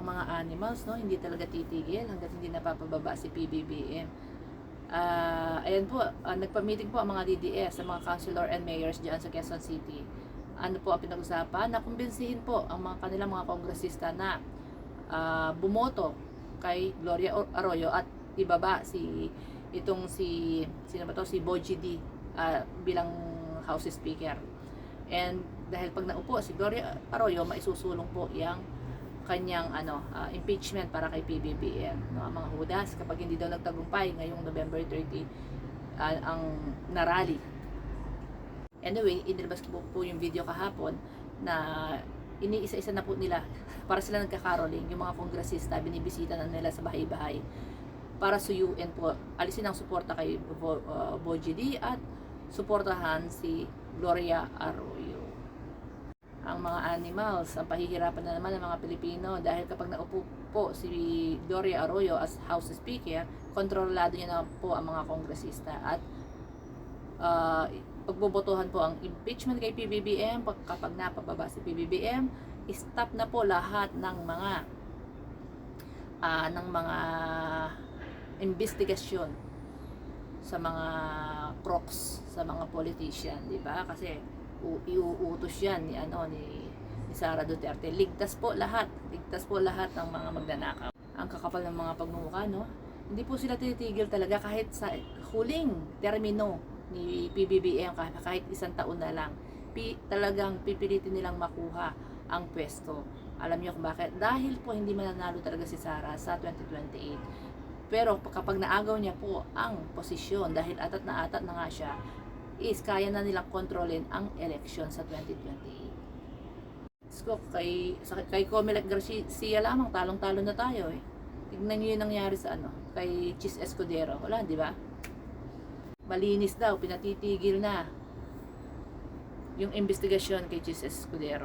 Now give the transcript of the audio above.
ang mga animals, no, hindi talaga titigil hangga't hindi napapababa si PBBM. Ayan po, nagpa-meeting po ang mga DDS, ang mga councilor and mayors diyan sa Quezon City. Ano po ang pinag-usapan? Nakumbinsihin po ang mga kanilang mga kongresista na bumoto kay Gloria Arroyo at ibaba si sino ba to, si Bogie D bilang House Speaker. And dahil pag naupo si Gloria Arroyo, maisusulong po yung kanyang impeachment para kay PBBM, no, ang mga hudas kapag hindi daw nagtagumpay ngayong November 30 ang narally. Anyway, inilabas ko po yung video kahapon na iniisa-isa na po nila para sila nagkakaroling, yung mga kongresista binibisita na nila sa bahay-bahay para suyuin po, alisin ang suporta kay Bogie D at suportahan si Gloria Arroyo. Ang mga animals, ang pahihirapan na naman ng mga Pilipino dahil kapag naupo po si Gloria Arroyo as House Speaker, kontrolado niya na po ang mga kongresista at pagbobotohan po ang impeachment kay PBBM. Kapag napababa si PBBM, stop na po lahat ng mga investigasyon sa mga crooks, sa mga politician, di ba? Kasi iuutos yan ni Sara Duterte. Ligtas po lahat ng mga magnanakaw. Ang kakapal ng mga pagmumukha, no? Hindi po sila titigil talaga kahit sa huling termino ni PBBM, kahit isang taon na lang. Talagang pipilitin nilang makuha ang pwesto. Alam niyo kung bakit? Dahil po hindi mananalo talaga si Sara sa 2028. Pero kapag naagaw niya po ang posisyon, dahil atat na nga siya, is kaya na nilang kontrolin ang election sa 2028. So, kay Comelec Garcia lamang, talong-talo na tayo eh. Tignan niyo yung nangyari sa kay Chis Escudero. Wala, di ba? Malinis daw, pinatitigil na yung investigasyon kay Chis Escudero.